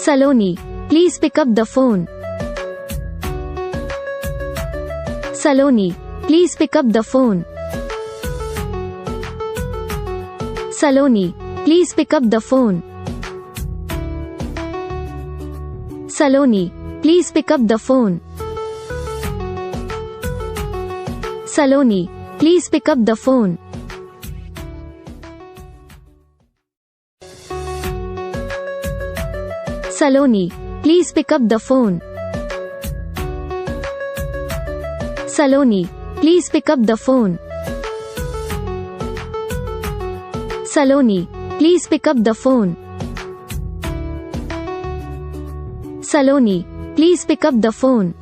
Saloni, please pick up the phone. Saloni, please pick up the phone. Saloni, please pick up the phone. Saloni, please pick up the phone. Saloni, please pick up the phone. Saloni, please pick up the phone. Saloni, please pick up the phone. Saloni, please pick up the phone. Saloni, please pick up the phone.